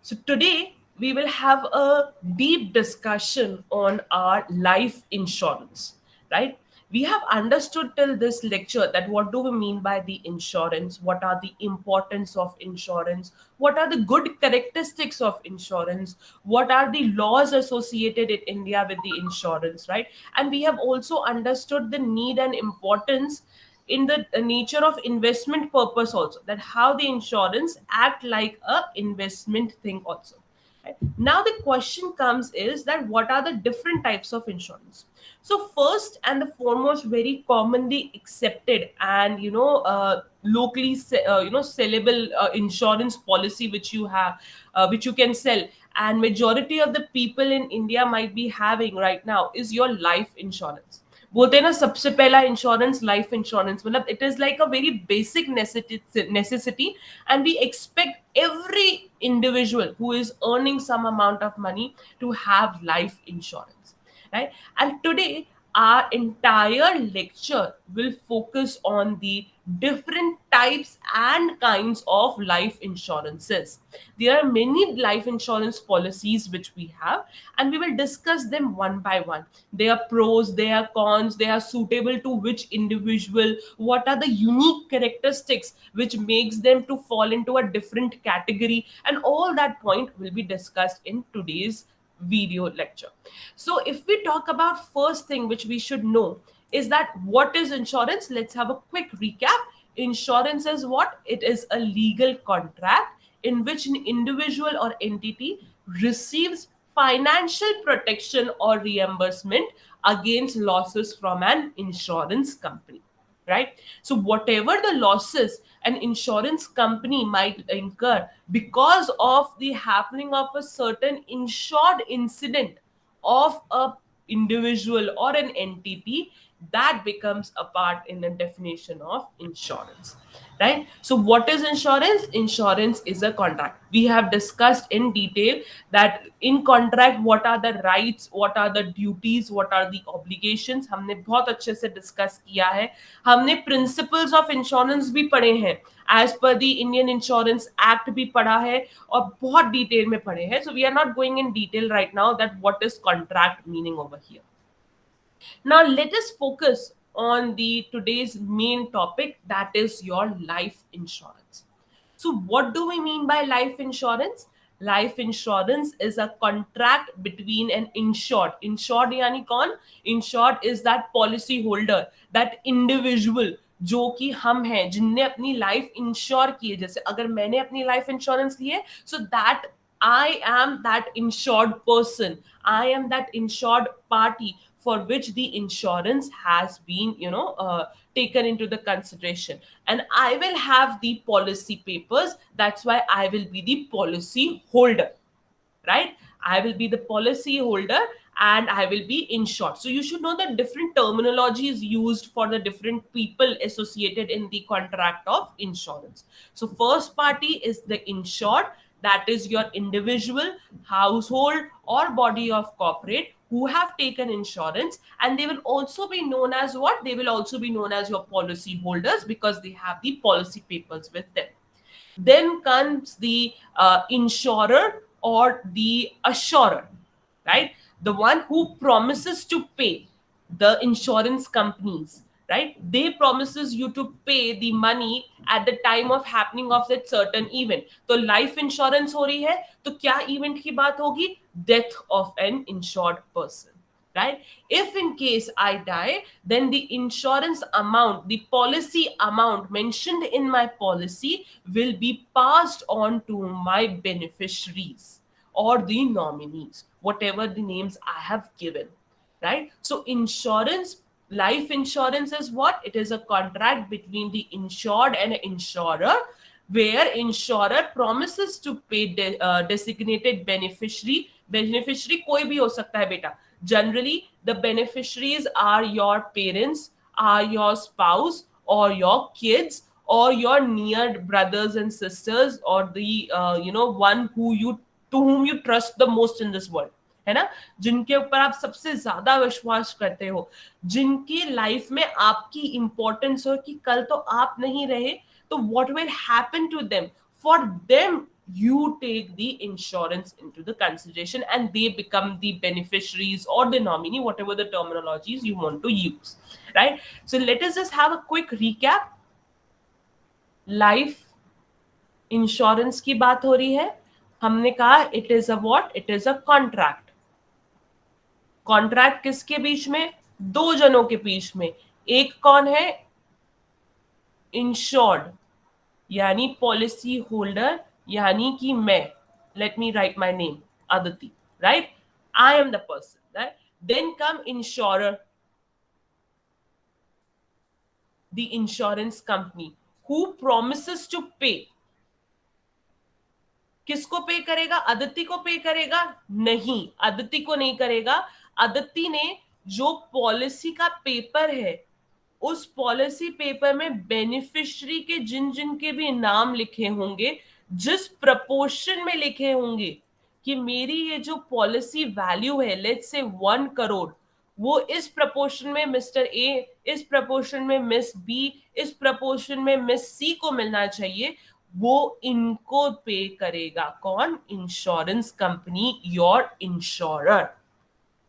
So today we will have a deep discussion on our life insurance, right? We have understood till this lecture that what do we mean by the insurance, what are the importance of insurance, what are the good characteristics of insurance, what are the laws associated in India with the insurance, right? And we have also understood the need and importance in the nature of investment purpose also, that how the insurance act like a investment thing also, right? Now the question comes is that what are the different types of insurance. So first and the foremost, very commonly accepted and locally sellable insurance policy which you have, which you can sell, and majority of the people in India might be having right now, is your life insurance. बोलते हैं ना, सबसे पहला insurance life insurance, मतलब it is like a very basic necessity, and we expect every individual who is earning some amount of money to have life insurance, right? And today our entire lecture will focus on the different types and kinds of life insurances. There are many life insurance policies which we have, and we will discuss them one by one. Their pros, their cons, they are suitable to which individual, what are the unique characteristics which makes them to fall into a different category, and all that point will be discussed in today's video lecture. So if we talk about first thing which we should know is that what is insurance. Let's have a quick recap. Insurance is what? It is a legal contract in which an individual or entity receives financial protection or reimbursement against losses from an insurance company, right? So whatever the losses an insurance company might incur because of the happening of a certain insured incident of a individual or an entity, that becomes a part in the definition of insurance, right? So what is insurance? Insurance is a contract. We have discussed in detail that in contract what are the rights, what are the duties, what are the obligations, हमने बहुत अच्छे से discuss किया है. हमने principles of insurance भी पढ़े हैं, as per the Indian insurance act भी पढ़ा है, और बहुत डिटेल में पढ़े हैं. So we are not going in detail right now that what is contract meaning over here. Now let us focus on the today's main topic, that is your life insurance. So what do we mean by life insurance? Life insurance is a contract between an insured. Insured yani कौन? Insured is that policy holder, that individual जो कि हम हैं जिनने अपनी life ensure की है. जैसे अगर मैंने अपनी लाइफ इंश्योरेंस ली है, so that I am that insured person. I am that insured party for which the insurance has been, taken into the consideration. And I will have the policy papers. That's why I will be the policy holder, right? I will be the policy holder and I will be insured. So you should know that different terminology is used for the different people associated in the contract of insurance. So first party is the insured, that is your individual, household or body of corporate who have taken insurance, and they will also be known as what? They will also be known as your policy holders because they have the policy papers with them. Then comes the insurer or the assurer, right? The one who promises to pay, the insurance companies, right? They promises you to pay the money at the time of happening of that certain event. तो life insurance हो रही है, तो क्या event की बात होगी? Death of an insured person, right? If in case I die, then the insurance amount, the policy amount mentioned in my policy will be passed on to my beneficiaries or the nominees, whatever the names I have given, right? So insurance, life insurance is what? It is a contract between the insured and insurer, where insurer promises to pay designated beneficiary कोई भी हो सकता है बेटा. Generally the beneficiaries are your parents, are your spouse or your kids or your near brothers and sisters, or the one who you, to whom you trust the most in this world, है ना? जिनके ऊपर आप सबसे ज्यादा विश्वास करते हो, जिनकी लाइफ में आपकी इंपॉर्टेंस हो कि कल तो आप नहीं रहे, तो what will happen to them? For them you take the insurance into the consideration and they become the beneficiaries or the nominee, whatever the terminologies you want to use, right? So let us just have a quick recap. Life insurance की बात हो रही है, हमने कहा it is a what, it is a contract. Contract किसके बीच में? दो जनों के बीच में। एक कौन है? इंश्योर्ड यानी पॉलिसी होल्डर, यानी कि मैं, let me right my name, Aditi, right? I am the person, right? Then come insurer, the insurance company who promises to pay. किसको पे करेगा? अदिति को पे करेगा? नहीं, अदिति को नहीं करेगा। अदिति ने जो पॉलिसी का पेपर है, उस पॉलिसी पेपर में बेनिफिशियरी के जिन जिन के भी नाम लिखे होंगे, जिस प्रपोर्शन में लिखे होंगे कि मेरी ये जो पॉलिसी वैल्यू है, लेट्स से 1 करोड़, वो इस प्रपोर्शन में मिस्टर ए, इस प्रपोर्शन में मिस बी, इस प्रपोर्शन में मिस सी को मिलना चाहिए, वो इनको पे करेगा। कौन? Insurance company, your insurer,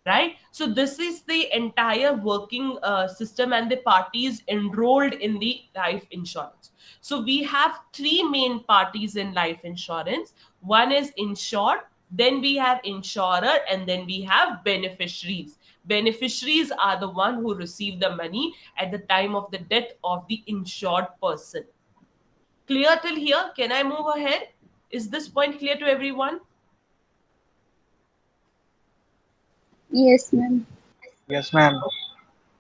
right? So this is the entire working system and the parties enrolled in the life insurance. So we have three main parties in life insurance. One is insured, then we have insurer, and then we have beneficiaries. Beneficiaries are the one who receive the money at the time of the death of the insured person. Clear till here? Can I move ahead? Is this point clear to everyone? Yes, ma'am. Yes, ma'am.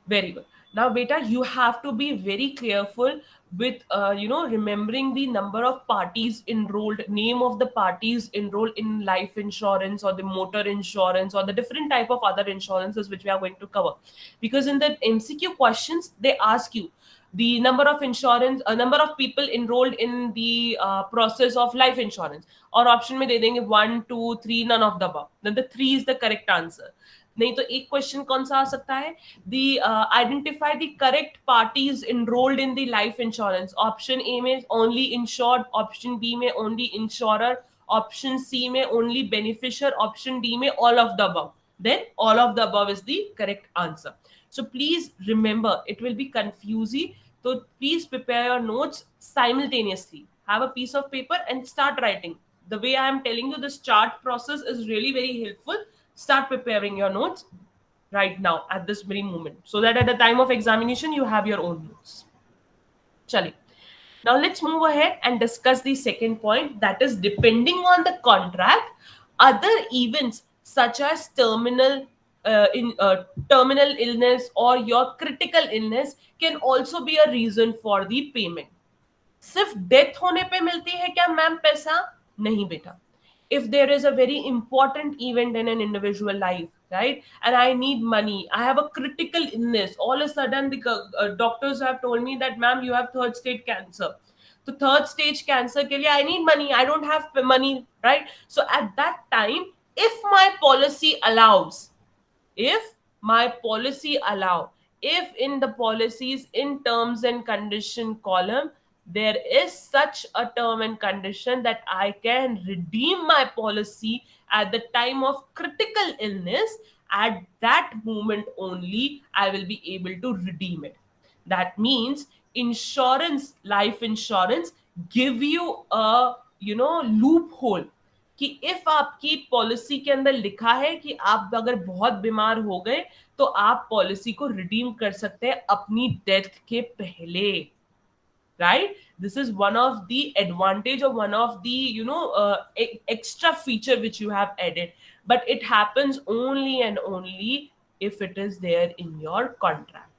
Very good. Now, beta, you have to be very careful with, remembering the number of parties enrolled, name of the parties enrolled in life insurance or the motor insurance or the different type of other insurances which we are going to cover. Because in the MCQ questions, they ask you the number of insurance, a number of people enrolled in the process of life insurance. Or option में दे देंगे 1, 2, 3, none of the above. Then the 3 is the correct answer. नहीं तो एक question कौन सा आ सकता है? दी identify the correct parties enrolled in the life insurance. Option A में ओनली इंश्योर्ड, ऑप्शन बी में ओनली इंश्योरर, ऑप्शन सी में ओनली बेनिफिशियर, ऑप्शन डी में all of the above. Then all of the above is the correct answer. So please remember, it will be confusing. So please prepare your notes simultaneously. Have a piece of paper and start writing. The way I am telling you, this chart process is really very helpful. Start preparing your notes right now at this very moment, so that at the time of examination you have your own notes. Chali. Now let's move ahead and discuss the second point, that is depending on the contract, other events such as terminal illness or your critical illness can also be a reason for the payment. सिर्फ death होने पे मिलती है क्या ma'am पैसा? नहीं बेटा. If there is a very important event in an individual life, right, and I need money, I have a critical illness, all of a sudden the doctors have told me that ma'am you have third stage cancer. So third stage cancer के लिए I need money, I don't have money, right? So at that time, if my policy allows, if my policy allow, if in the policies in terms and condition column there is such a term and condition that I can redeem my policy at the time of critical illness, at that moment only I will be able to redeem it. That means insurance, life insurance give you a loophole कि if आपकी policy के अंदर लिखा है कि आप अगर बहुत बीमार हो गए तो आप पॉलिसी को रिडीम कर सकते हैं अपनी डेथ के पहले, right? This is one of the advantage or one of the extra feature which you have added, but it happens only and only if it is there in your contract.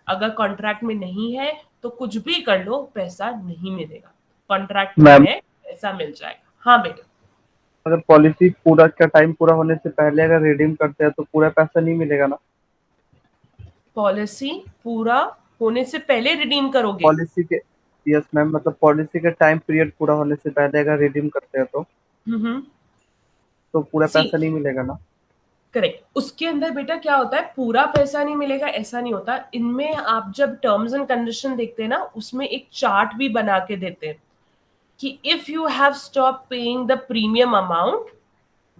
अगर contract में नहीं है तो कुछ भी कर लो, पैसा नहीं मिलेगा. कॉन्ट्रैक्ट में है, पैसा मिल जाएगा. हाँ बेटा. अगर पॉलिसी पूरा का टाइम पूरा होने से पहले अगर रिडीम करते हैं तो पूरा पैसा नहीं मिलेगा ना? पॉलिसी पूरा होने से पहले रिडीम करोगे? पॉलिसी के, यस मैम, मतलब पॉलिसी का टाइम पीरियड पूरा होने से पहले अगर रिडीम करते हैं तो पूरा पैसा नहीं मिलेगा ना? करेक्ट. उसके अंदर बेटा क्या होता है, पूरा पैसा नहीं मिलेगा ऐसा नहीं होता. इनमें आप जब टर्म्स एंड कंडीशन देखते हैं ना, उसमें एक चार्ट भी बना के देते हैं कि if you have stop paying the premium amount,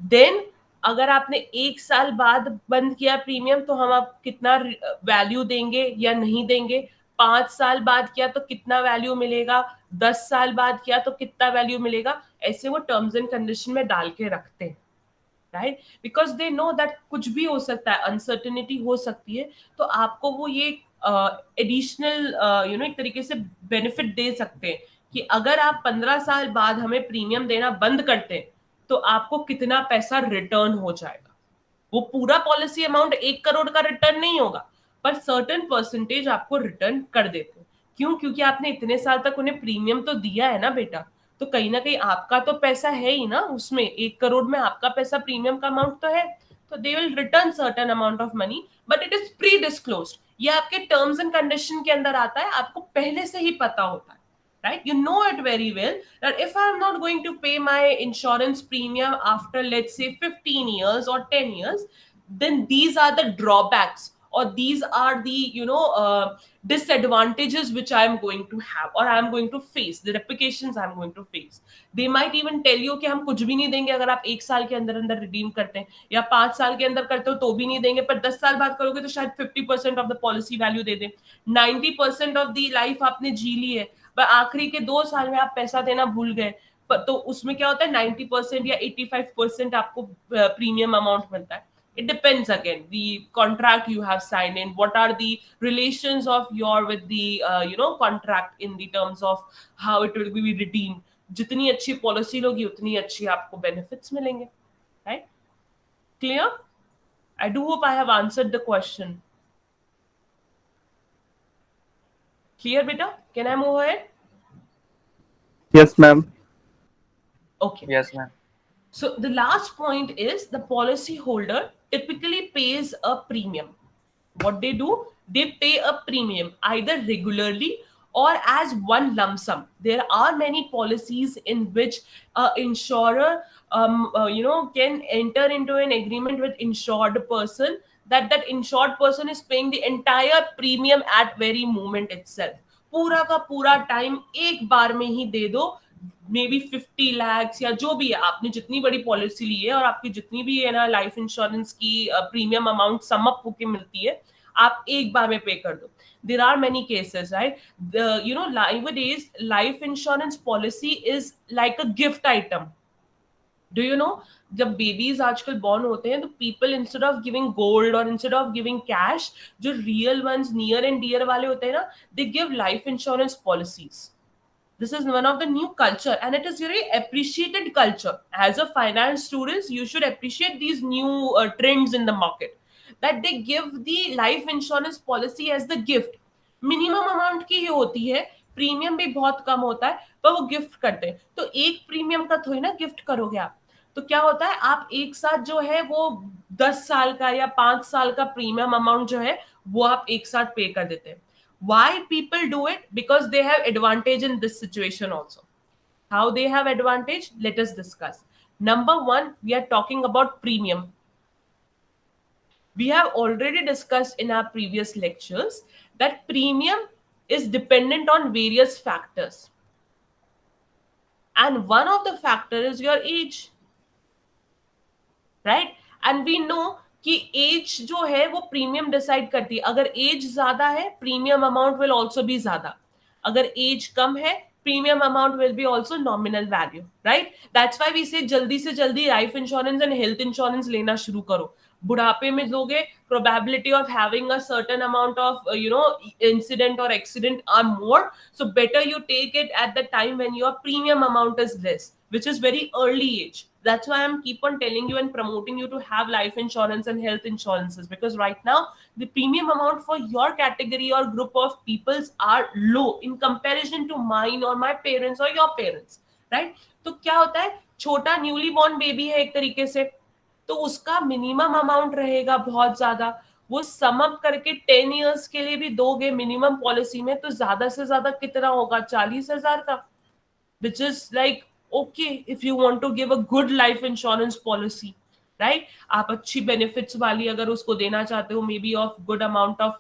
then अगर आपने 1 साल बाद बंद किया प्रीमियम तो हम आप कितना वैल्यू देंगे या नहीं देंगे, 5 साल बाद किया तो कितना वैल्यू मिलेगा, 10 साल बाद किया तो कितना वैल्यू मिलेगा, ऐसे वो टर्म्स एंड कंडीशन में डाल के रखते हैं, right? Because they know that कुछ भी हो सकता है, अनसर्टेनिटी हो सकती है, तो आपको वो ये एडिशनल एक तरीके से बेनिफिट दे सकते हैं कि अगर आप 15 साल बाद हमें प्रीमियम देना बंद करते हैं तो आपको कितना पैसा रिटर्न हो जाएगा। वो पूरा पॉलिसी अमाउंट 1 करोड़ का रिटर्न नहीं होगा, पर सर्टेन परसेंटेज आपको रिटर्न कर देते हैं। क्यों? क्योंकि आपने इतने साल तक उन्हें प्रीमियम तो दिया है ना बेटा, तो कहीं ना कहीं आपका तो पैसा है ही ना उसमें, 1 करोड़ में आपका पैसा प्रीमियम का अमाउंट तो है, तो they will return certain amount of money, but it is pre disclosed. ये आपके टर्म्स एंड कंडीशन के अंदर आता है, आपको पहले से ही पता होता है, right? You know it very well that if I'm not going to pay my insurance premium after, let's say, 15 years or 10 years, then these are the drawbacks, or these are the disadvantages which I am going to have, or I am going to face, the repercussions I am going to face. They might even tell you कि हम कुछ भी नहीं देंगे अगर आप 1 साल के अंदर अंदर रिडीम करते हैं, या 5 साल के अंदर करते हो तो भी नहीं देंगे, पर 10 साल बाद करोगे तो शायद 50% ऑफ द पॉलिसी वैल्यू दे दें, 90% ऑफ द लाइफ आपने जी ली है, पर आखिरी के 2 साल में आप पैसा देना भूल गए, तो उसमें क्या होता है, 90% या 85% आपको प्रीमियम अमाउंट मिलता है। It depends again the contract you have signed in, what are the relations of your with the contract in the terms of how it will be redeemed. जितनी अच्छी पॉलिसी लोगी उतनी अच्छी आपको बेनिफिट्स मिलेंगे, right? Clear? I do hope I have answered the question. Clear, beta? Can I move ahead? Yes, ma'am. Okay. Yes, ma'am. So the last point is the policy holder typically pays a premium. What they do, they pay a premium either regularly or as one lump sum. There are many policies in which insurer can enter into an agreement with insured person that that insured person is paying the entire premium at very moment itself. पूरा का पूरा time एक बार में ही दे दो, may be 50 lakhs या जो भी है, आपने जितनी बड़ी पॉलिसी ली है और आपकी जितनी भी है ना लाइफ इंश्योरेंस की प्रीमियम अमाउंट सम अप होके मिलती है, आप एक बार में पे कर दो. There are many cases, right? Nowadays life insurance policy is like a gift item. Do you know, जब बेबीज आजकल बॉर्न होते हैं तो people instead of giving gold और इंस्टेड ऑफ गिविंग कैश, जो real ones near and dear वाले होते हैं ना, they give life insurance policies. This is one of the new culture and it is very appreciated culture. As a finance students, you should appreciate these new trends in the market, that they give the life insurance policy as the gift. Minimum amount की ही होती है, premium भी बहुत कम होता है, पर वो gift करते हैं. तो एक प्रीमियम का थोड़ी ना गिफ्ट करोगे आप, तो क्या होता है, आप एक साथ जो है वो 10 साल का या 5 साल का प्रीमियम अमाउंट जो है वो आप एक साथ पे कर देते हैं. Why people do it? Because they have advantage in this situation also. How they have advantage? Let us discuss. Number one, we are talking about premium. We have already discussed in our previous lectures that premium is dependent on various factors. And one of the factor is your age. Right? And we know कि as जो है वो premium decide करती है. अगर age ज्यादा है, premium amount will also be ज्यादा. अगर एज कम है, premium amount will be also nominal value, right? That's why we say जल्दी से जल्दी life insurance and health insurance लेना शुरू करो. बुढ़ापे में लोगे, probability of having a certain amount of incident or accident are more, so better you take it at the time when your premium amount is less, which is very early age. That's why I'm keep on telling you and promoting you to have life insurance and health insurances, because right now the premium amount for your category or group of peoples are low in comparison to mine or my parents or your parents, right? तो क्या होता है, छोटा newly born baby है एक तरीके से, तो उसका मिनिमम अमाउंट रहेगा बहुत ज्यादा. वो सम अप करके 10 इयर्स के लिए भी दोगे मिनिमम पॉलिसी में, तो ज्यादा से ज्यादा कितना होगा, 40,000 का, which is like okay if you want to give a good life insurance policy, right? आप अच्छी बेनिफिट्स वाली अगर उसको देना चाहते हो, may be of good amount of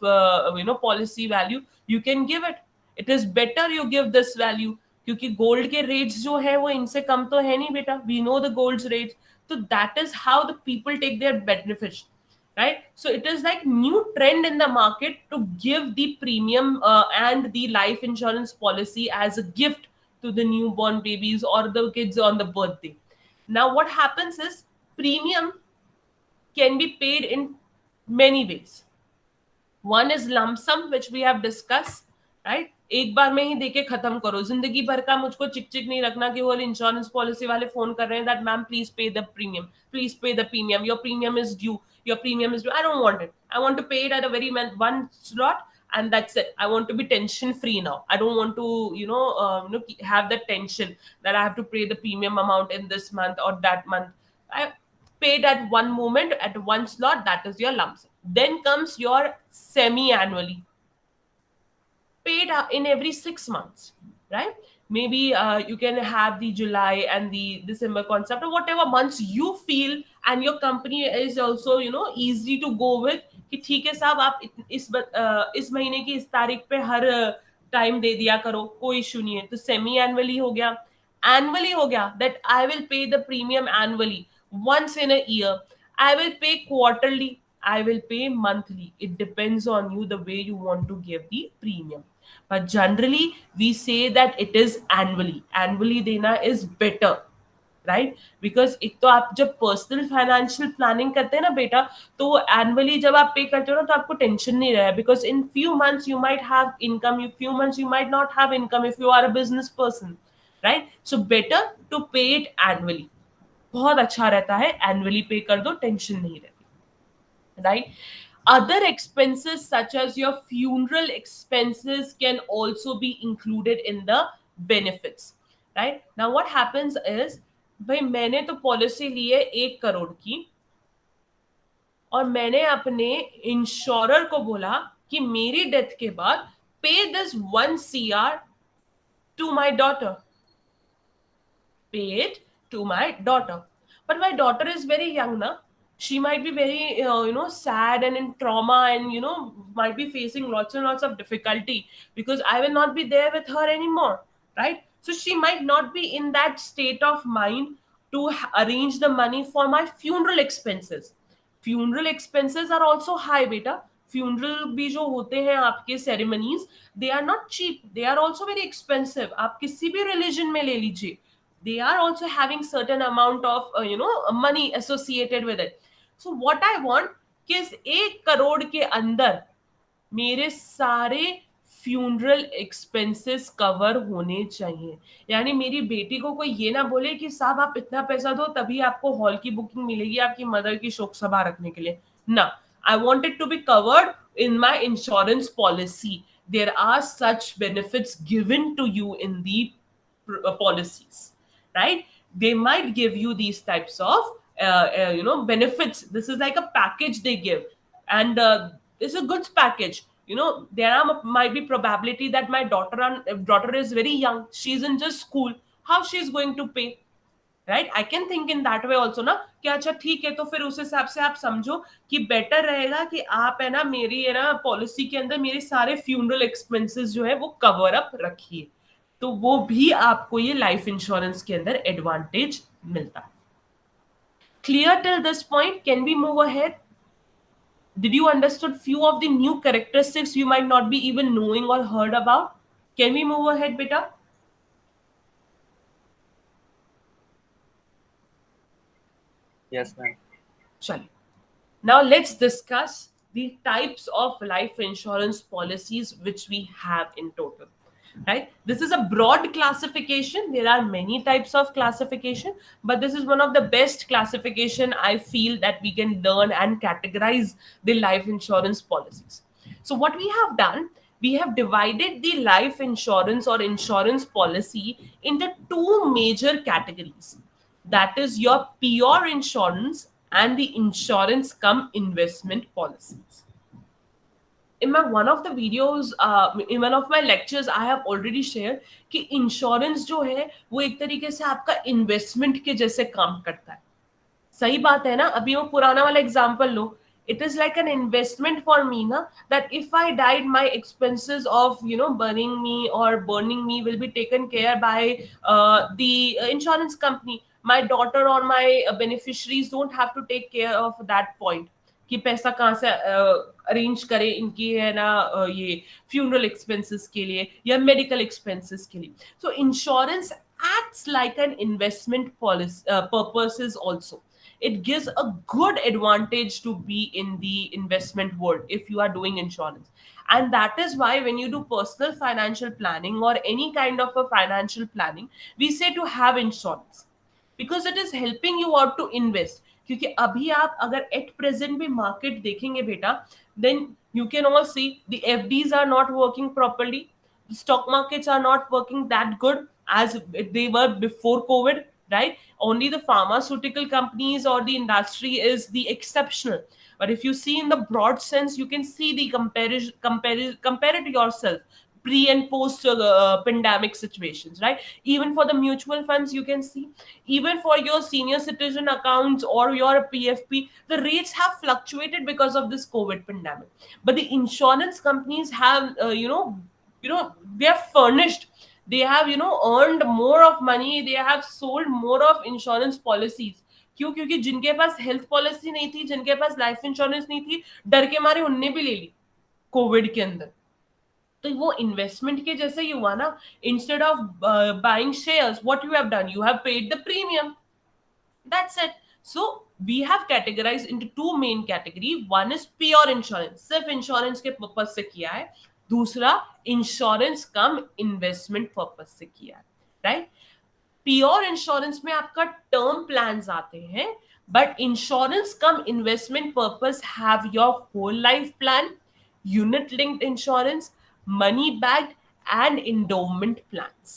policy value, you can give it. It is better you give this value. क्योंकि gold के रेट्स जो है वो इनसे कम तो है नहीं बेटा, we know the gold rates. तो that is how the people take their benefits, right? So it is like new trend in the market to give the premium and the life insurance policy as a gift to the newborn babies or the kids on the birthday. Now what happens is premium can be paid in many ways. One is lump sum, which we have discussed, right? एक बार में ही देके खत्म करो, जिंदगी भर का मुझको चिक चिक नहीं रखना कि वो इंश्योरेंस पॉलिसी वाले फोन कर रहे हैं that ma'am please pay the premium, please pay the premium, your premium is due, your premium is due. I don't want it. I want to pay it at a very one slot and that's it. I want to be tension free now. I don't want to have the tension that I have to pay the premium amount in this month or that month. I paid at one moment at one slot. That is your lump sum. Then comes your semi annually, paid in every 6 months, right? Maybe you can have the July and the December concept or whatever months you feel, and your company is also easy to go with कि ठीक है साहब आप इस महीने की इस तारीख पे हर टाइम दे दिया करो, कोई इशू नहीं है. तो सेमी एनुअली हो गया. एनुअली हो गया that I will pay the premium annually once in a year. I will pay quarterly, I will pay monthly. It depends on you the way you want to give the premium. But generally we say that it is annually. Annually देना is better, right? Because एक तो आप जब personal financial planning करते हैं ना बेटा, तो एनुअली जब आप पे करते हो ना तो आपको टेंशन नहीं रहा. Because in few months you might have income, you few months you might not have income if you are a business person, right? So better to pay it annually. बहुत अच्छा रहता है, एनुअली पे कर दो, tension नहीं रहती, right? Other expenses such as your funeral expenses can also be included in the benefits, right? Now what happens is, भाई मैंने तो पॉलिसी ली है 1 करोड़ की और मैंने अपने इंश्योरर को बोला कि मेरी डेथ के बाद पे this 1 CR to my daughter, pay it to my daughter. But my daughter is very young now. She might be very sad and in trauma and might be facing lots and lots of difficulty because I will not be there with her anymore, right? So she might not be in that state of mind to arrange the money for my funeral expenses. Funeral expenses are also high beta. Funeral भी जो होते हैं आपके ceremonies, they are not cheap, they are also very expensive. आप किसी भी religion में ले लीजिए, they are also having certain amount of money associated with it. So what I want कि इस 1 करोड़ के अंदर मेरे सारे फ्यूनरल एक्सपेंसेस कवर होने चाहिए. यानी मेरी बेटी को कोई ये ना बोले कि साहब आप इतना पैसा दो तभी आपको हॉल की बुकिंग मिलेगी आपकी मदर की शोक सभा रखने के लिए. ना, I want it to be covered in my insurance policy. There are such benefits given to you in the policies, right? They might give you these types of benefits. This is like a package they give, and this is a goods package. There might be probability that my daughter is very young, she's in just school, how she's going to pay, right? I can think in that way also ना कि अच्छा ठीक है, तो फिर उस हिसाब से आप समझो कि बेटर रहेगा कि आप है ना मेरी है ना पॉलिसी के अंदर मेरे सारे फ्यूनरल एक्सपेंसेस जो है वो कवर अप रखिए. तो वो भी आपको ये लाइफ इंश्योरेंस के अंदर एडवांटेज मिलता है. Clear till this point? Can we move ahead? Did you understood few of the new characteristics you might not be even knowing or heard about? Can we move ahead, beta? Yes, ma'am. Chalo. Now let's discuss the types of life insurance policies which we have in total. Right? This is a broad classification. There are many types of classification, but this is one of the best classification I feel that we can learn and categorize the life insurance policies. So what we have done, we have divided the life insurance or insurance policy into 2 major categories. That is your pure insurance and the insurance cum investment policies. In one of the videos, in one of my lectures, I have already shared कि insurance जो है वो एक तरीके से आपका investment के जैसे काम करता है. सही बात है ना? अभी वो पुराना वाला example low It is like an investment for me, na, that if I died, my expenses of burning me or burning me will be taken care by the insurance company. My daughter or my beneficiaries don't have to take care of that point कि पैसा कहाँ से arrange करे इनकी है ना ये funeral expenses के लिए या मेडिकल एक्सपेंसेस के लिए. सो insurance acts like an investment policy purposes also. It gives a good advantage to be in the investment world if you are doing insurance. And that is why when you do personal financial planning or any kind of a financial planning, we say to have insurance because it is helping you out to invest. क्योंकि अभी आप अगर at present भी market देखेंगे बेटा, then you can all see the FDs are not working properly, the stock markets are not working that good as they were before COVID, right? Only the pharmaceutical companies or the industry is the exceptional. But if you see in the broad sense, you can see the compare it yourself pre and post pandemic situations, right? Even for the mutual funds, you can see, even for your senior citizen accounts or your PFP, the rates have fluctuated because of this COVID pandemic. But the insurance companies have, they have furnished, they have earned more of money, they have sold more of insurance policies. क्यों? क्योंकि जिनके पास health policy नहीं थी, जिनके पास life insurance नहीं थी, डर के मारे उनने भी ले ली कोविड के अंदर. तो वो इन्वेस्टमेंट के जैसे ही हुआ ना. Instead of buying shares, what you have done, you have paid the premium. That's it. So we have categorized into two main category. One is pure insurance, सिर्फ इंश्योरेंस के पर्पस से किया है. दूसरा इंश्योरेंस कम इन्वेस्टमेंट पर्पस से किया है, right? Pure insurance में आपका टर्म प्लान्स आते हैं, but insurance cum investment purpose have your whole life plan, unit linked insurance, money backed, and endowment plans.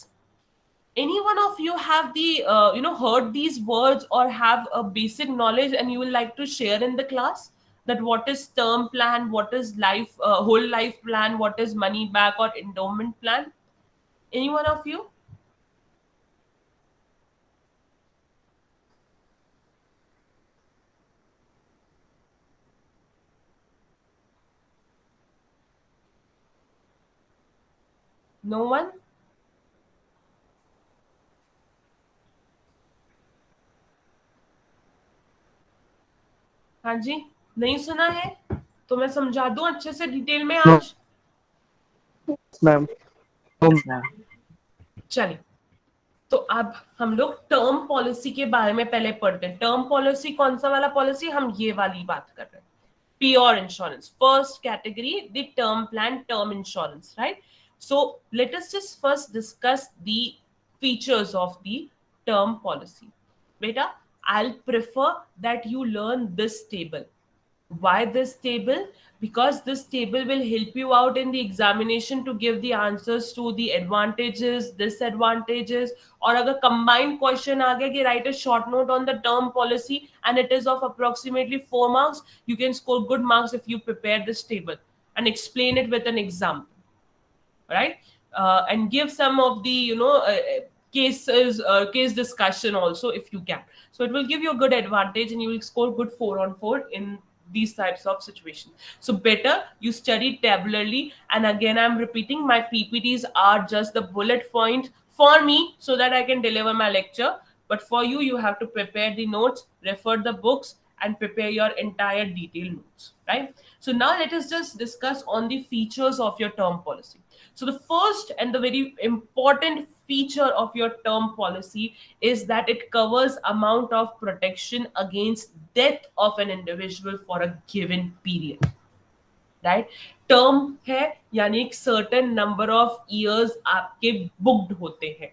Any one of you have the heard these words or have a basic knowledge and you will like to share in the class, that what is term plan, what is life whole life plan, what is money back or endowment plan? Any one of you? No one? हाँ जी, नहीं सुना है तो मैं समझा दूं अच्छे से डिटेल में आज. मैम चलिए, तो अब हम लोग टर्म पॉलिसी के बारे में पहले पढ़ते हैं. टर्म पॉलिसी कौन सा वाला पॉलिसी? हम ये वाली बात कर रहे हैं. Pure insurance, first category, the term plan, term insurance, right? So let us just first discuss the features of the term policy. Beta, I'll prefer that you learn this table. Why this table? Because this table will help you out in the examination to give the answers to the advantages, disadvantages, or अगर combined question आ गया कि write a short note on the term policy and it is of approximately 4 marks, you can score good marks if you prepare this table and explain it with an example, right? And give some of the cases, case discussion also if you can. So it will give you a good advantage and you will score good 4 on 4 in these types of situations. So better you study tabularly. And again, I'm repeating, my PPTs are just the bullet point for me so that I can deliver my lecture. But for you, you have to prepare the notes, refer the books, and prepare your entire detailed notes, right? So now let us just discuss on the features of your term policy. So the first and the very important feature of your term policy is that it covers amount of protection against death of an individual for a given period, right? Term है यानी एक certain number of years आपके booked होते हैं,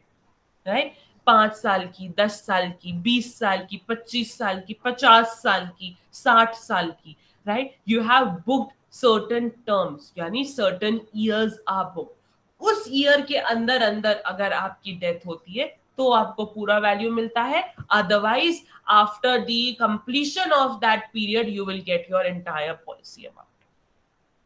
right? 5 साल की, 10 साल की, 20 साल की, 25 साल की, 50 साल की, 60 साल की, right? You have booked certain terms, यानी सर्टेन इयर्स आर बुक्ड. उस ईयर के अंदर अंदर अगर आपकी डेथ होती है तो आपको पूरा वैल्यू मिलता है. Otherwise after the completion of that period you will get your entire policy amount,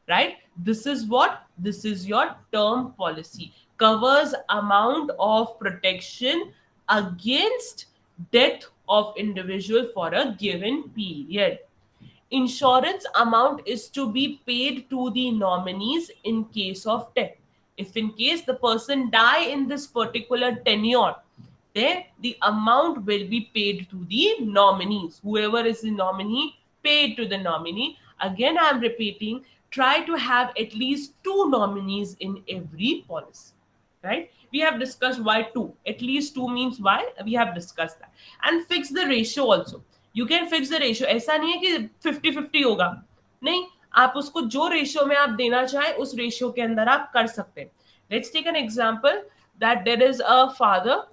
right? This is what? This is your term policy. Covers amount of protection against death of individual for a given period. insurance amount is to be paid to the nominees in case of death. If in case the person die in this particular tenure, then the amount will be paid to the nominees. Whoever is the nominee, paid to the nominee. Again, I am repeating, try to have at least 2 nominees in every policy, right? We have discussed why 2, at least 2 means why, we have discussed that. And fix the ratio also. You can fix the ratio. ऐसा नहीं है कि 50-50 होगा, नहीं, आप उसको जो ratio में आप देना चाहें उस रेशियो के अंदर आप कर सकते हैं. Let's take an example that there is a father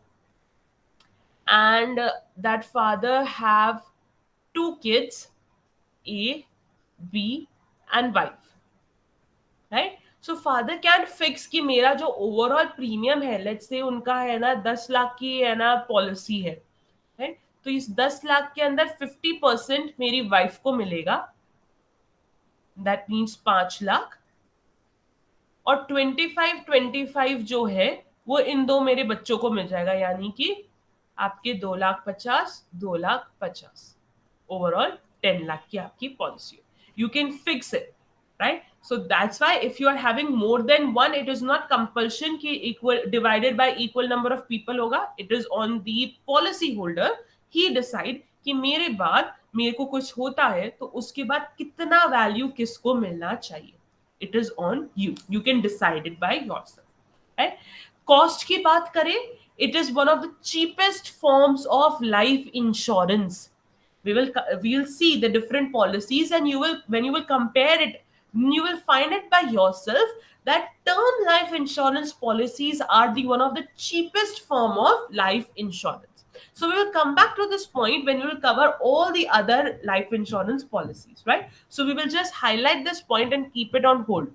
and that father have 2 kids, A, B and wife, right? So father can fix कि मेरा जो overall premium है, let's say उनका है ना 10 लाख की है ना पॉलिसी है, right? तो इस 10 लाख के अंदर 50% मेरी वाइफ को मिलेगा, that means 5 लाख, और 25-25 जो है वो इन 2 मेरे बच्चों को मिल जाएगा, यानी कि आपके 2,50,000, 2,50,000, ओवरऑल 10 लाख की आपकी policy. You can fix it, right? So that's why if you are having more than one, it is not compulsion कि equal divided by equal number of people होगा. It is on the policy holder. He decide कि मेरे बाद मेरे को कुछ होता है तो उसके बाद कितना वैल्यू किसको मिलना चाहिए. It is on you. You can decide it by yourself, right? Cost की बात करें, it is one of the cheapest forms of life insurance. We'll see the different policies, and when you will compare it, you will find it by yourself that term life insurance policies are the one of the cheapest form of life insurance. So we will come back to this point when we will cover all the other life insurance policies, right? So we will just highlight this point and keep it on hold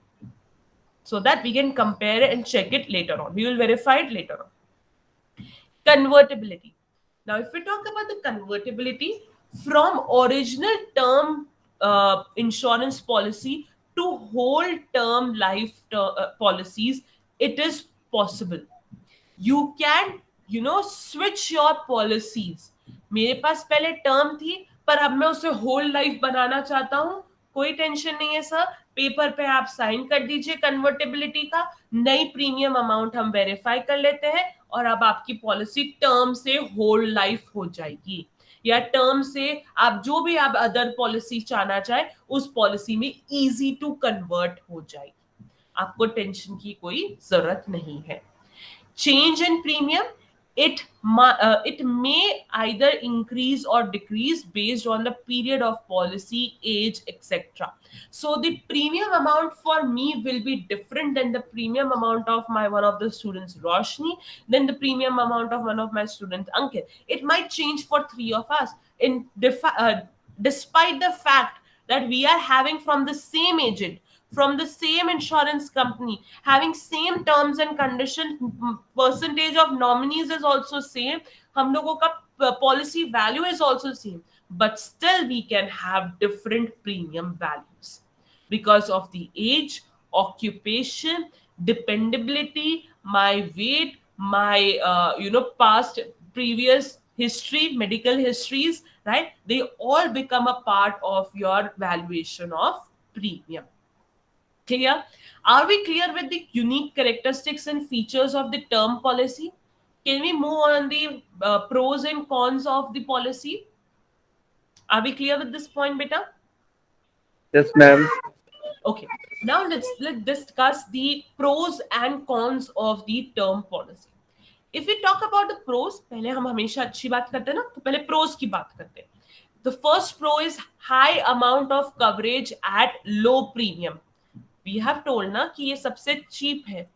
so that we can compare it and check it later on. We will verify it later on. Convertibility. Now, if we talk about the convertibility from original term insurance policy to whole term life policies, it is possible. You can, switch your policies. मेरे पास पहले term थी पर अब मैं उसे whole life बनाना चाहता हूं, कोई टेंशन नहीं है सर. पेपर पे आप साइन कर दीजिए कन्वर्टेबिलिटी का, नई प्रीमियम अमाउंट हम वेरीफाई कर लेते हैं और अब आपकी पॉलिसी टर्म से होल लाइफ हो जाएगी, या टर्म से आप जो भी आप अदर पॉलिसी चाहना चाहे उस पॉलिसी में इजी टू कन्वर्ट हो जाएगी. आपको टेंशन की कोई जरूरत नहीं है. Change in premium, it may either increase or decrease based on the period of policy, age, etc. So the premium amount for me will be different than the premium amount of one of the students Roshni, then the premium amount of one of my students Ankit. It might change for 3 of us despite the fact that we are having from the same agent, from the same insurance company, having same terms and conditions, percentage of nominees is also same, hum logo ka policy value is also same, but still we can have different premium values because of the age, occupation, dependability, my weight, my past previous history, medical histories, right? They all become a part of your valuation of premium. Clear? Are we clear with the unique characteristics and features of the term policy? Can we move on the pros and cons of the policy? Are we clear with this point, beta? Yes, ma'am. Okay. Now let's discuss the pros and cons of the term policy. If we talk about the pros, पहले हम हमेशा अच्छी बात करते हैं ना, तो पहले pros की बात करते हैं. The first pro is high amount of coverage at low premium. We have told ना कि ये सबसे चीप है,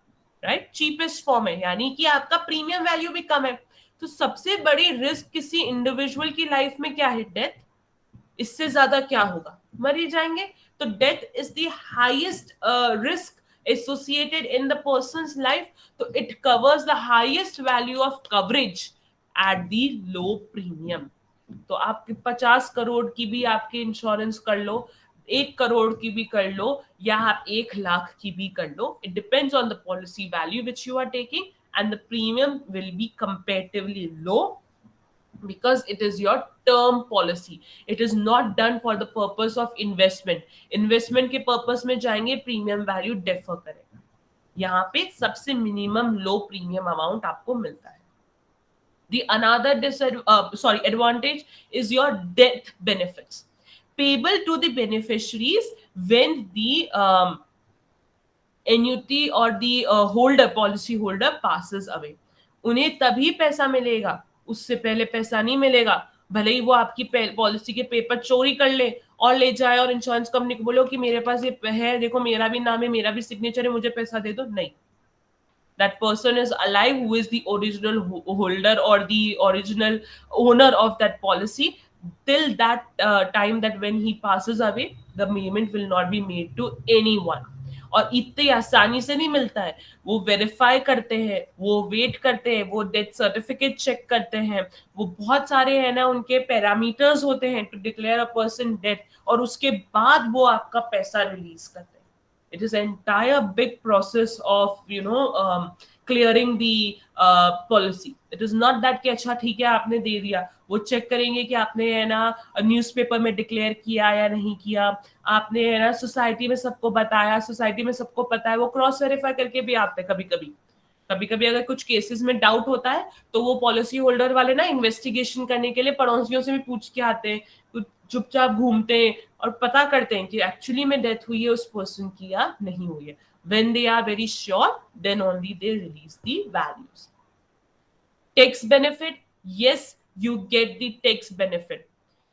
राइट? चीपेस्ट फॉर्म है, यानी कि आपका प्रीमियम वैल्यू भी कम है. तो सबसे बड़ी रिस्क किसी इंडिविजुअल की लाइफ में क्या है? डेथ. इससे ज्यादा क्या होगा? मर ही जाएंगे. तो death is the highest risk associated in the person's life, so it covers the highest value of coverage at the low premium. तो आप 50 करोड़ की भी आपके इंश्योरेंस कर लो, 1 करोड़ की भी कर लो, या आप 1 लाख की भी कर लो. It depends on the policy value which you are taking, and the premium will be comparatively low because it is your term policy. It is not done for the purpose of investment के purpose में जाएंगे, premium value differ करेगा. यहाँ पे सबसे minimum low premium amount आपको मिलता है. The another advantage is your death benefits payable to the beneficiaries when the annuity or the policy holder passes away. उन्हें तभी पैसा मिलेगा, उससे पहले पैसा नहीं मिलेगा. भले ही वो आपकी पॉलिसी के पेपर चोरी कर ले और ले जाए और इंश्योरेंस कंपनी को बोलो कि मेरे पास ये है, देखो मेरा भी नाम है, मेरा भी सिग्नेचर है, मुझे पैसा दे दो. नहीं, that person is alive who is the original holder or the original owner of that policy. Till that time that when he passes away, the payment will not be made to anyone. और इतनी आसानी से नहीं मिलता है. वो verify करते हैं, वो वेट करते हैं, वो डेथ सर्टिफिकेट चेक करते हैं, वो बहुत सारे है ना उनके पैरामीटर्स होते हैं to declare a person death, और उसके बाद वो आपका पैसा रिलीज करते हैं. It is an entire big process of clearing the policy. It is not that कि अच्छा ठीक है आपने दे दिया. वो चेक करेंगे कि आपने है ना न्यूज़पेपर में डिक्लेयर किया या नहीं किया, आपने है ना सोसाइटी में सबको बताया, सोसाइटी में सबको पता है. वो क्रॉस वेरीफाई करके भी आते हैं. कभी कभी अगर कुछ केसेस में डाउट होता है तो वो पॉलिसी होल्डर वाले ना इन्वेस्टिगेशन करने के लिए पड़ोसियों से भी पूछ के आते हैं, कुछ चुपचाप घूमते हैं और पता करते हैं कि एक्चुअली में डेथ हुई है उस पर्सन की या नहीं हुई है. When they are very sure, then only they release the values. Tax benefit, yes, you get the tax benefit,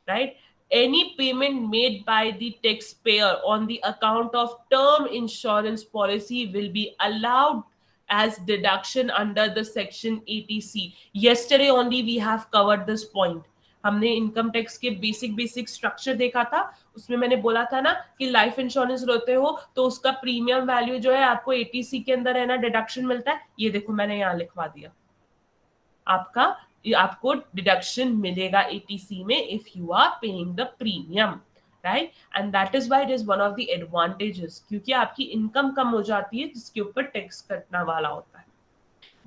right? Any payment made by the taxpayer on the account of term insurance policy will be allowed as deduction under the section 80C. Yesterday only we have covered this point. हमने income tax के basic structure देखा था. उसमें मैंने बोला था ना कि लाइफ इंश्योरेंस लेते हो तो उसका प्रीमियम वैल्यू जो है आपको 80C के अंदर है ना डिडक्शन मिलता है. ये देखो मैंने यहाँ लिखवा दिया, आपको डिडक्शन मिलेगा 80C में if you are paying the premium, right. And that is why it is one of the advantages, क्योंकि आपकी इनकम कम हो जाती है जिसके ऊपर टैक्स कटना वाला होता है.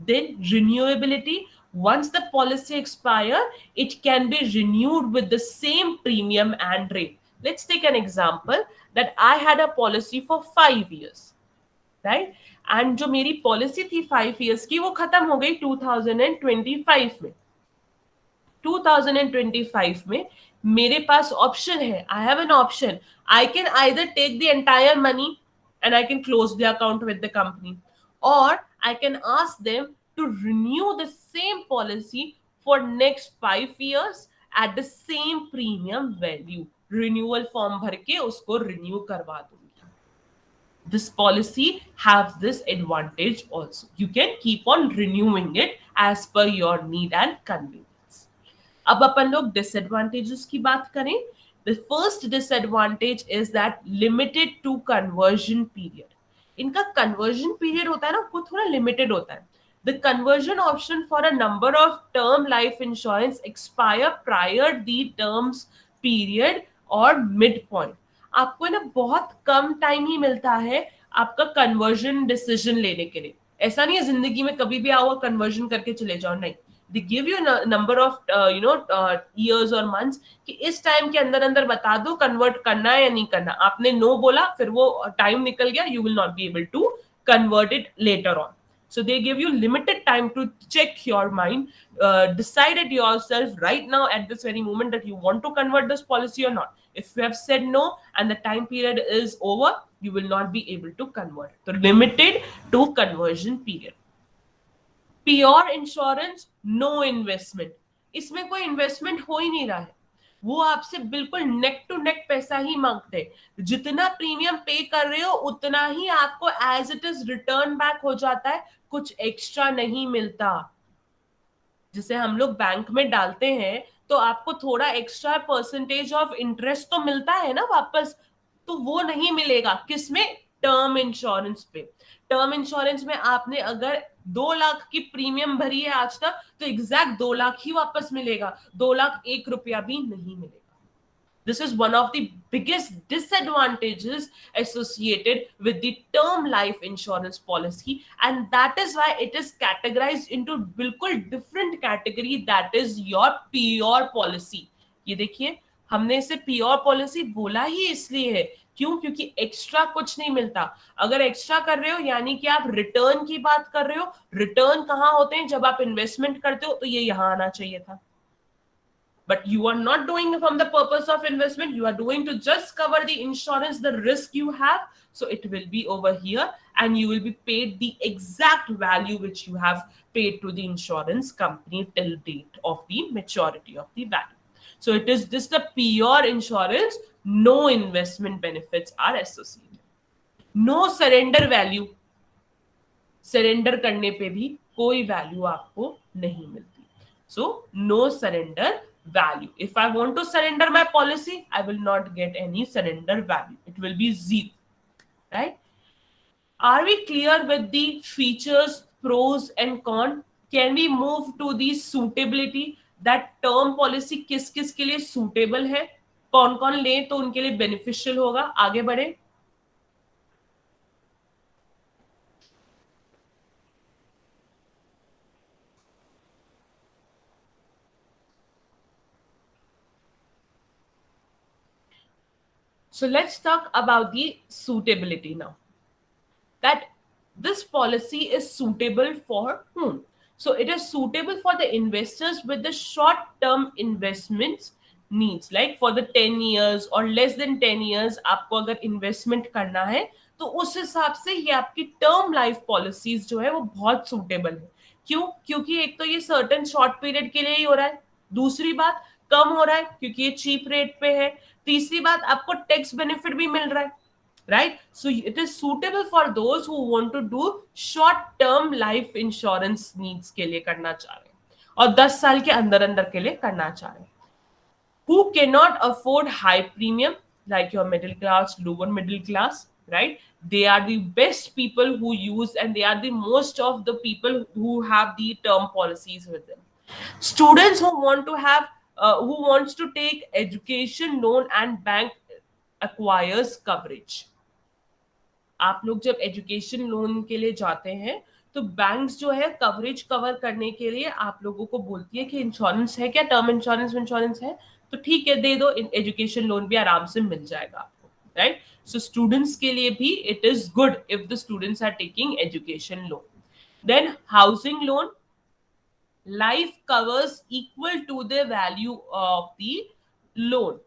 Then renewability. Once the policy expire, it can be renewed with the same premium and rate. Let's take an example that I had a policy for 5 years, right? And जो मेरी policy थी 5 years की वो खत्म हो गई 2025 में. 2025 में मेरे पास ऑप्शन है, I have an option. I can either take the entire money and I can close the account with the company, or I can ask them to renew the same policy for next 5 years at the same premium value. Renewal form भर के उसको renew करवा दूंगी. This policy has this advantage also. You can keep on renewing it as per your need and convenience. अब अपन लोग disadvantages की बात करें. The first disadvantage is that limited to conversion period. इनका conversion period होता है ना वो थोड़ा limited होता है. The conversion option for a number of term life insurance expire prior the terms period or midpoint. आपको ना बहुत कम टाइम ही मिलता है आपका कन्वर्जन डिसीजन लेने के लिए. ऐसा नहीं है जिंदगी में कभी भी आओ कन्वर्जन करके चले जाओ, नहीं. They give you a number of years or months कि इस टाइम के अंदर अंदर बता दो कन्वर्ट करना है या नहीं करना. आपने नो बोला, फिर वो टाइम निकल गया, you will not be able to convert it later on. So they give you limited time to check your mind, decide it yourself right now at this very moment that you want to convert this policy or not. If you have said no and the time period is over, you will not be able to convert. So limited to conversion period. Pure insurance, no investment. इसमें कोई investment हो ही नहीं रहा है. वो आपसे बिल्कुल neck to neck पैसा ही मांगते हैं. जितना प्रीमियम पे कर रहे हो उतना ही आपको as it is return back हो जाता है, कुछ एक्स्ट्रा नहीं मिलता. जिसे हम लोग बैंक में डालते हैं तो आपको थोड़ा एक्स्ट्रा परसेंटेज ऑफ इंटरेस्ट तो मिलता है ना वापस, तो वो नहीं मिलेगा. किसमें? टर्म इंश्योरेंस पे. टर्म इंश्योरेंस में आपने अगर 2 लाख की प्रीमियम भरी है आज तक तो एग्जैक्ट 2 लाख ही वापस मिलेगा, 2 लाख 1 रुपया भी नहीं मिलेगा. This is one of the biggest disadvantages associated with the term life insurance policy, and that is why it is categorized into बिल्कुल different category, that is your pure policy. ये देखिए, हमने इसे प्योर पॉलिसी बोला ही इसलिए है, क्यों? क्योंकि एक्स्ट्रा कुछ नहीं मिलता. अगर एक्स्ट्रा कर रहे हो यानी कि आप रिटर्न की बात कर रहे हो. रिटर्न कहाँ होते हैं? जब आप इन्वेस्टमेंट करते हो, तो ये यहां आना चाहिए था. But you are not doing it from the purpose of investment. You are doing to just cover the insurance, the risk you have. So it will be over here, and you will be paid the exact value which you have paid to the insurance company till date of the maturity of the value. So it is just a pure insurance. No investment benefits are associated. No surrender value. Surrender करने पे भी कोई value आपको नहीं मिलती. So no surrender value. If I want to surrender my policy, I will not get any surrender value. It will be zero, right? Are we clear with the features, pros and cons? Can we move to the suitability? That term policy किस किस के लिए suitable है, कौन कौन ले तो उनके लिए beneficial होगा. आगे बढ़े. So let's talk about the suitability now. That this policy is suitable for whom? So it is suitable for the investors with the short-term investments needs, like for the 10 years or less than 10 years. आपको अगर investment करना है तो उस हिसाब से ये आपकी term life policies जो है वो बहुत suitable है. क्यों? क्योंकि एक तो ये certain short period के लिए ही हो रहा है. दूसरी बात, कम हो रहा है क्योंकि ये cheap rate पे है. तीसरी बात, आपको टैक्स बेनिफिट भी मिल रहा है, right? So it is suitable for those who want to do short term life insurance needs के लिए करना चाह रहे हैं और 10 साल के अंदर अंदर के लिए करना चाह रहे हैं. Who cannot afford high premium, like your middle class, lower middle class, right? They are the best people who use, and they are the most of the people who have the term policies with them. Students who want to have who wants to take education loan and bank acquires coverage. आप लोग जब education loan के लिए जाते हैं तो banks जो है कवरेज कवर करने के लिए आप लोगों को बोलती है कि इंश्योरेंस है क्या, टर्म इंश्योरेंस है, तो ठीक है दे दो, एजुकेशन लोन भी आराम से मिल जाएगा आपको, राइट? सो स्टूडेंट्स के लिए भी it is good if the students are taking education loan. Then housing loan, life covers equal to the value of the loan.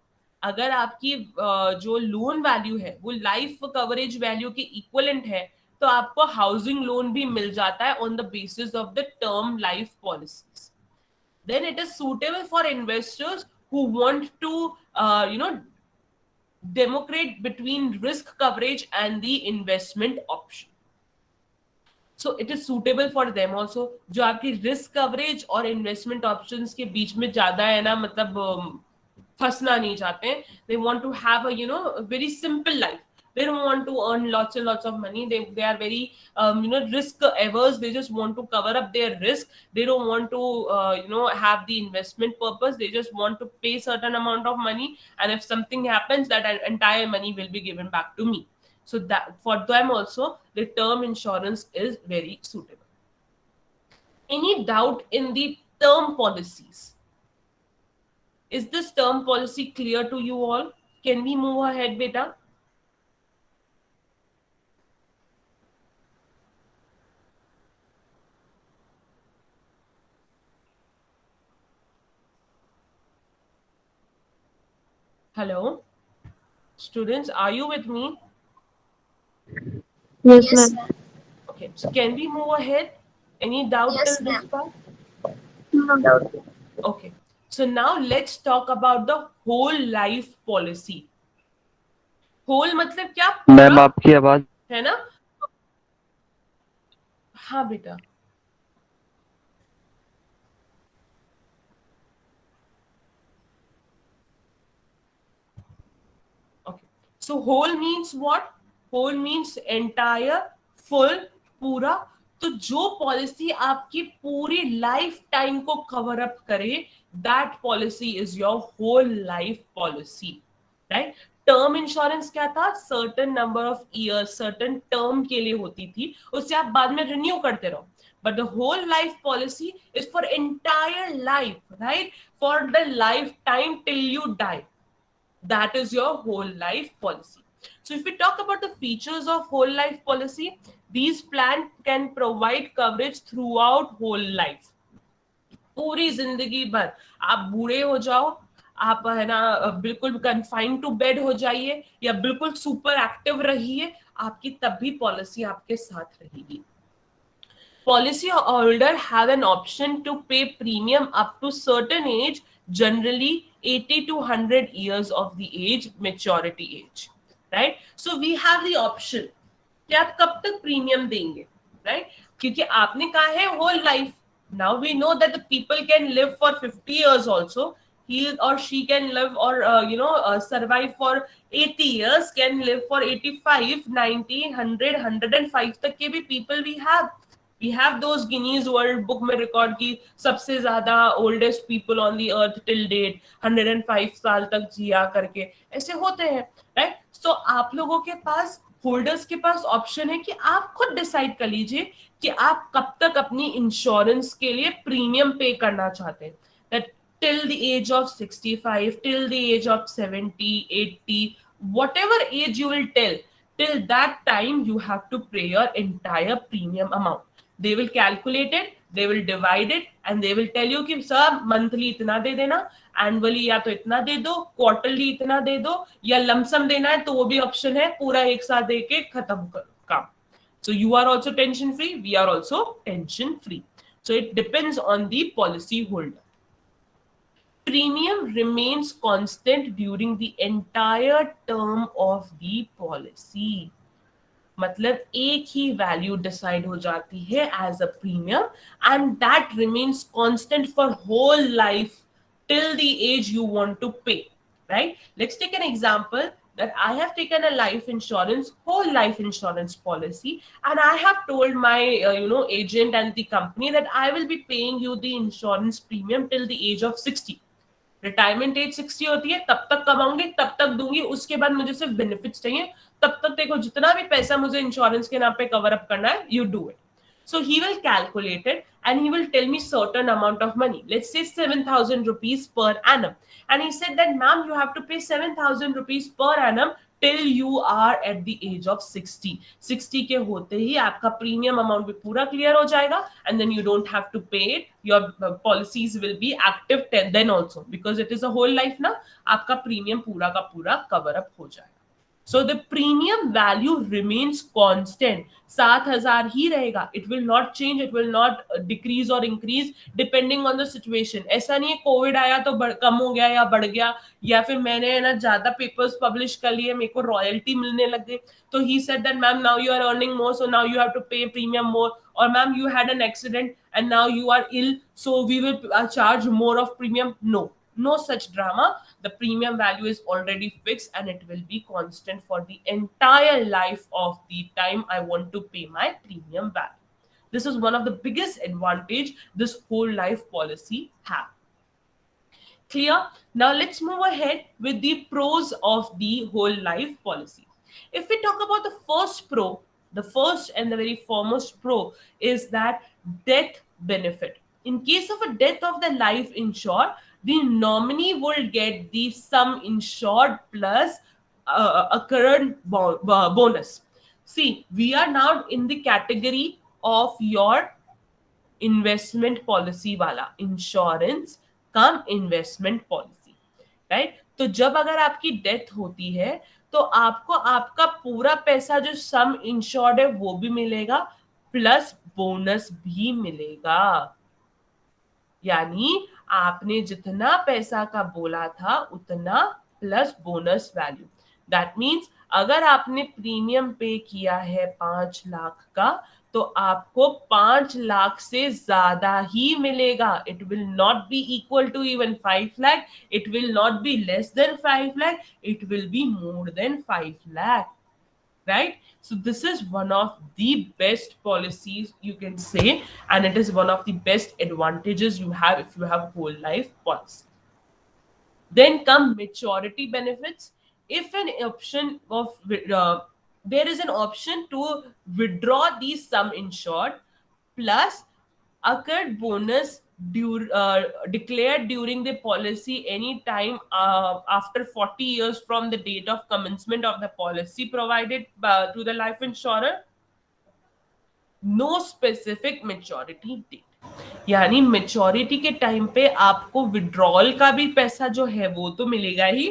अगर आपकी जो लोन वैल्यू है वो लाइफ कवरेज वैल्यू के इक्वलेंट है तो आपको हाउसिंग लोन भी मिल जाता है on the basis of the term life policies. Then it is suitable for investors who want to democrat between risk coverage and the investment option. So it is suitable for them also. जो आपकी risk coverage और investment options के बीच में ज्यादा है ना, मतलब फंसना नहीं चाहते हैं. They want to have a very simple life. They don't want to earn lots and lots of money. They are very risk averse. They just want to cover up their risk. They don't want to have the investment purpose. They just want to pay certain amount of money, and if something happens, that entire money will be given back to me. So that for them also the term insurance is very suitable. Any doubt in the term policies? Is this term policy clear to you all? Can we move ahead, beta? Hello? Students, are you with me? Yes, ma'am. Okay, so can we move ahead? Any doubt Yes, till this ma'am. part? No doubt. Okay, so now let's talk about the whole life policy. Whole मतलब क्या? Ma'am आपकी आवाज है ना? हाँ बेटा. Okay, so whole means what? Whole means entire, full, पूरा. तो जो पॉलिसी आपकी पूरी लाइफ टाइम को कवर अप करे, that policy is your whole life policy. Right. Term insurance क्या था, certain number of years certain term के लिए होती थी, उससे आप बाद में रिन्यू करते रहो. But the whole life policy is for entire life, right? For the lifetime till you die. That is your whole life policy. So if we talk about the features of whole life policy, these plans can provide coverage throughout whole life. पूरी जिंदगी भर आप बूढ़े हो जाओ, आप है ना बिल्कुल कन्फाइंड टू बेड हो जाइए या बिल्कुल सुपर एक्टिव रहिए, आपकी तब भी पॉलिसी आपके साथ रहेगी. Policy holder have an option to pay premium up to certain age, generally 80 to 100 years of the age, maturity age, right? So we have the option कि आप कब तक प्रीमियम देंगे, right? क्योंकि आपने कहा है whole life. Now we know that the people can live for 50 years also. He or she can live or survive for 80 years, can live for 85, 90, 100, 105 तक के भी people we have. We have those Guinness World Book में record की सबसे ज्यादा oldest people on the earth till date 105 साल तक जिया करके, ऐसे होते हैं, राइट. सो आप लोगों के पास, होल्डर्स के पास ऑप्शन है कि आप खुद डिसाइड कर लीजिए कि आप कब तक अपनी इंश्योरेंस के लिए प्रीमियम पे करना चाहते हैं. That till the age of 65, till the age of 70, 80, whatever age you will till that time you have to pay your entire premium amount. They will calculate it, they will divide it and they will tell you कि sir monthly इतना दे देना, annually या तो इतना दे दो, quarterly इतना दे दो, या लमसम देना है तो वो भी ऑप्शन है, पूरा एक साथ दे के खत्म करो काम. So you are also tension free, we are also tension free. So it depends on the policy holder. Premium remains constant during the entire term of the policy. मतलब एक ही वैल्यू डिसाइड हो जाती है as a premium and that remains constant for whole life till the age you want to pay, right. Let's take an example that I have taken a life insurance, whole life insurance policy, and I have told my agent and the company that I will be paying you the insurance premium till the age of 60. Retirement age 60 होती है, तब तक कमाऊंगी, तब तक दूंगी, उसके बाद मुझे सिर्फ बेनिफिट्स चाहिए, तब तक देखो जितना भी पैसा मुझे इंश्योरेंस के नाम पे कवर अप करना है, you do it. So he will calculate it and he will tell me certain amount of money. Let's say 7,000 rupees per annum. And he said that, ma'am, you have to pay 7,000 rupees per annum till you are at the age of 60. 60 के होते ही आपका premium amount भी पूरा clear हो जाएगा and then you don't have to pay it. Your policies will be active then also because it is a whole life ना, आपका premium पूरा का पूरा कवर अप हो जाएगा. So the premium value remains constant. 7,000 ही रहेगा. It will not change. It will not decrease or increase depending on the situation. ऐसा नहीं है कोविड आया तो कम हो गया या बढ़ गया, या फिर मैंने ना ज्यादा पेपर्स पब्लिश कर लिए, मेरे को रॉयल्टी मिलने लग गई, तो he said that ma'am now you are earning more so now you have to pay premium more, or ma'am you had an accident and now you are ill so we will charge more of premium. No such drama. The premium value is already fixed and it will be constant for the entire life of the time I want to pay my premium value. This is one of the biggest advantage this whole life policy have. Clear? Now let's move ahead with the pros of the whole life policy. If we talk about the first pro, the first and the very foremost pro is that death benefit. In case of a death of the life insured, the nominee will get the sum insured plus a current bonus. See, we are now in the category of your investment policy वाला, insurance cum investment policy, right. तो जब अगर आपकी death होती है तो आपको आपका पूरा पैसा जो सम इंश्योर्ड है वो भी मिलेगा प्लस बोनस भी मिलेगा. यानी आपने जितना पैसा का बोला था उतना plus bonus value. That means अगर आपने प्रीमियम पे किया है 5 लाख का तो आपको 5 लाख से ज्यादा ही मिलेगा. It will not be equal to even 5 lakh, it will not be less than 5 lakh, it will be more than 5 lakh, right? So this is one of the best policies you can say, and it is one of the best advantages you have if you have whole life policy. Then come maturity benefits. if an option of there is an option to withdraw the sum insured plus occurred bonus declared during the policy any time after 40 years from the date of commencement of the policy provided to the life insurer. No specific maturity date, यानी maturity के time पे आपको withdrawal का भी पैसा जो है वो तो मिलेगा ही,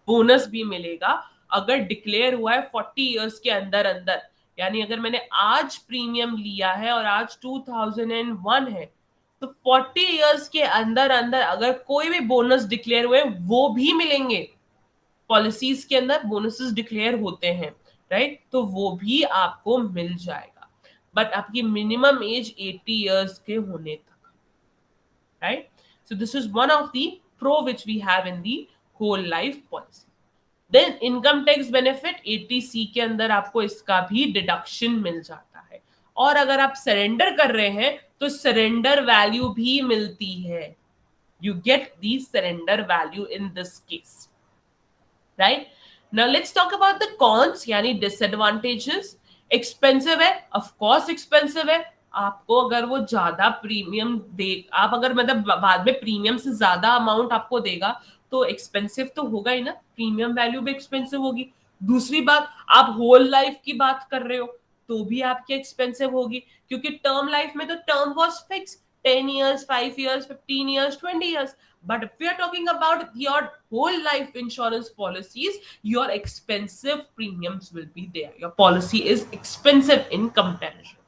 बोनस भी मिलेगा अगर डिक्लेयर हुआ है 40 इयर्स के अंदर अंदर। यानी अगर मैंने आज प्रीमियम लिया है और आज 2001 है तो 40 इयर्स के अंदर अंदर अगर कोई भी बोनस डिक्लेयर हुए वो भी मिलेंगे। पॉलिसीज के अंदर बोनसेस डिक्लेयर होते हैं, राइट, तो वो भी आपको मिल जाएगा, बट आपकी मिनिमम एज 80 इयर्स के होने तक, right. So this is one of the pro which we have in the whole life policy. Then income tax benefit 80C के अंदर आपको इसका भी डिडक्शन मिल जाता है, और अगर आप सरेंडर कर रहे हैं तो सरेंडर वैल्यू भी मिलती है, you get the surrender value in this case, right. Now let's talk about the cons यानी डिसएडवांटेजेस। एक्सपेंसिव है, ऑफ कोर्स एक्सपेंसिव है, आपको अगर वो ज्यादा प्रीमियम दे, आप अगर मतलब बाद में प्रीमियम से ज्यादा अमाउंट आपको देगा तो एक्सपेंसिव तो होगा ही ना, प्रीमियम वैल्यू भी एक्सपेंसिव होगी। दूसरी बात, आप होल लाइफ की बात कर रहे हो तो भी आपकी एक्सपेंसिव होगी, क्योंकि टर्म लाइफ में तो term was fix 10 years, 5 years, 15 years, 20 years. But if we are talking about your whole life insurance policies, your expensive premiums will be there. Your policy is expensive in comparison.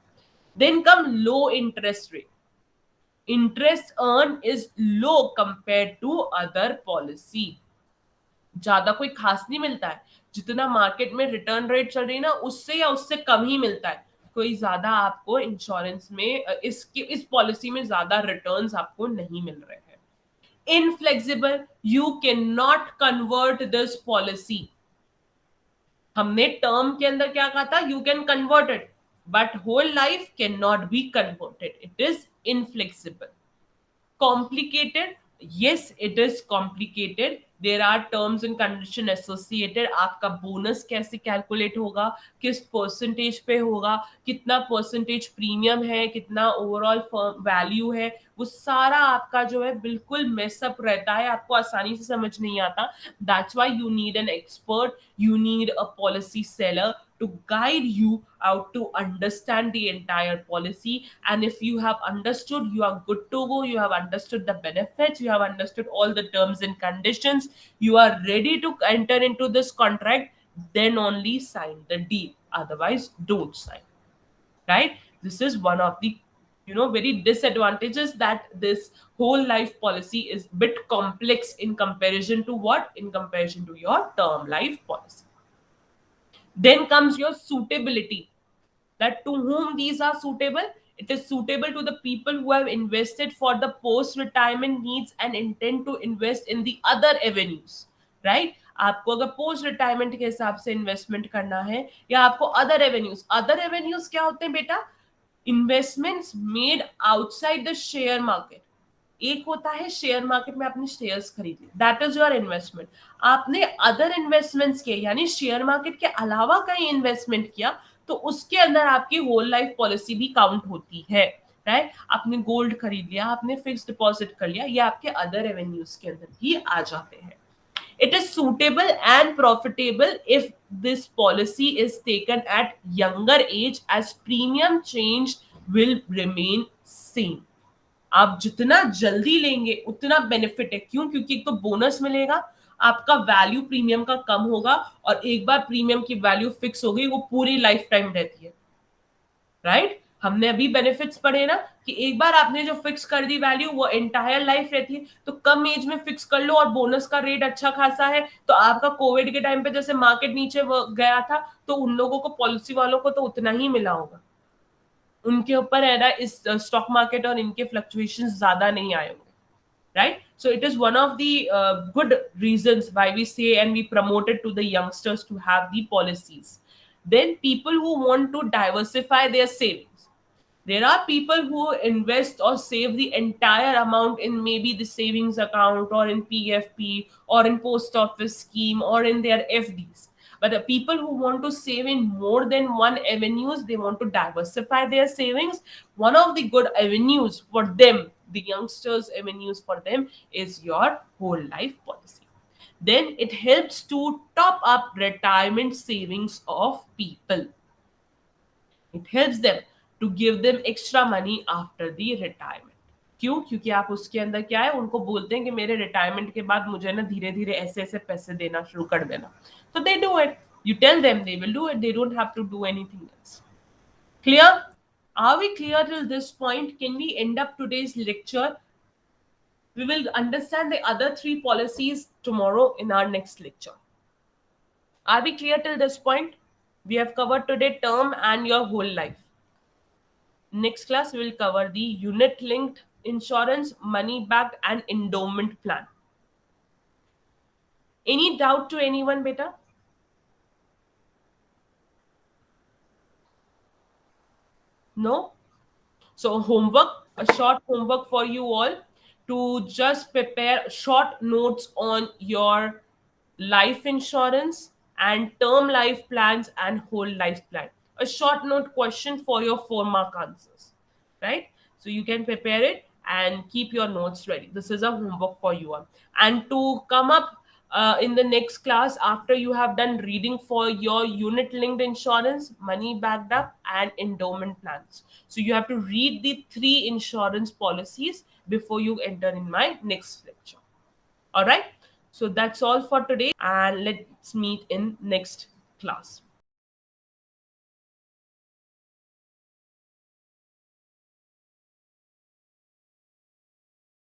Then come low interest rate. Interest earned is low compared to other policy. ज्यादा कोई खास नहीं मिलता है, जितना market में return rate चल रही है ना उससे या उससे कम ही मिलता है, कोई ज्यादा आपको इंश्योरेंस में इस पॉलिसी में ज्यादा रिटर्न्स आपको नहीं मिल रहे हैं। Inflexible, you can not convert this policy. हमने टर्म के अंदर क्या कहा था, you can convert it, but whole life can not be converted, it is inflexible. Complicated, yes it is complicated, there are terms and condition associated। आपका bonus कैसे calculate होगा, किस परसेंटेज पे होगा, कितना परसेंटेज प्रीमियम है, कितना ओवरऑल वैल्यू है, वो सारा आपका जो है बिल्कुल मेसअप रहता है, आपको आसानी से समझ नहीं आता। That's why you need an expert, you need a policy seller to guide you out to understand the entire policy. And if you have understood, you are good to go, you have understood the benefits, you have understood all the terms and conditions, you are ready to enter into this contract, then only sign the deal, otherwise don't sign, right? This is one of the very disadvantages, that this whole life policy is bit complex in comparison to what, in comparison to your term life policy. Then comes your suitability, that to whom these are suitable. It is suitable to the people who have invested for the post retirement needs and intend to invest in the other avenues, right? आपको अगर post retirement के हिसाब से investment करना है या आपको other avenues क्या होते हैं बेटा, investments made outside the share market. एक होता है शेयर मार्केट में आपने शेयर्स खरीदे, दैट इज योर इन्वेस्टमेंट। आपने अदर इन्वेस्टमेंट्स किए यानी शेयर मार्केट के अलावा कहीं इन्वेस्टमेंट किया तो उसके अंदर आपकी होल लाइफ पॉलिसी भी काउंट होती है, राइट? आपने गोल्ड खरीद लिया, आपने फिक्स डिपॉजिट कर लिया, ये आपके अदर रेवेन्यूज के अंदर भी आ जाते हैं। It is suitable and profitable if this policy is taken at younger age, as premium change will remain same. आप जितना जल्दी लेंगे उतना बेनिफिट है, क्यों? क्योंकि एक तो बोनस मिलेगा, आपका वैल्यू प्रीमियम का कम होगा, और एक बार प्रीमियम की वैल्यू फिक्स हो गई वो पूरी लाइफ टाइम रहती है, राइट? हमने अभी बेनिफिट्स पढ़े ना कि एक बार आपने जो फिक्स कर दी वैल्यू वो एंटायर लाइफ रहती है, तो कम एज में फिक्स कर लो और बोनस का रेट अच्छा खासा है, तो आपका कोविड के टाइम पे जैसे मार्केट नीचे गया था तो उन लोगों को, पॉलिसी वालों को तो उतना ही मिला होगा, उनके ऊपर है ना इस स्टॉक मार्केट और इनके फ्लक्चुएशंस ज्यादा नहीं आए होंगे, right? So it is one of the good reasons why we say and we promote it to the youngsters to have the policies. Then people who want to diversify their savings, There are people who invest or save the entire amount in maybe the savings account or in PFP or in post office scheme or in their FDs. But the people who want to save in more than one avenues, they want to diversify their savings. One of the good avenues for them, the youngsters' avenues for them, is your whole life policy. Then it helps to top up retirement savings of people. It helps them to give them extra money after the retirement. क्यों? क्योंकि आप उसके अंदर क्या है, उनको बोलते हैं कि मेरे रिटायरमेंट के बाद मुझे ना धीरे धीरे ऐसे ऐसे पैसे देना शुरू कर देना, तो they do it. You tell them, they will do it. They don't have to do anything else. Clear? Are we clear till this point? Can we end up today's lecture? We will understand the other three policies tomorrow in our next lecture. Are we clear till this point? We have covered today term and your whole life. Next class, we will cover the unit linked insurance, money backed, and endowment plan. Any doubt to anyone, beta? No? So, homework, a short homework for you all to just prepare short notes on your life insurance and term life plans and whole life plan. A short note question for your 4 mark answers, right? So you can prepare it and keep your notes ready. This is a homework for you all. And to come up in the next class, after you have done reading for your unit linked insurance, money backed up, and endowment plans. So you have to read the 3 insurance policies before you enter in my next lecture. All right. So that's all for today, and let's meet in next class.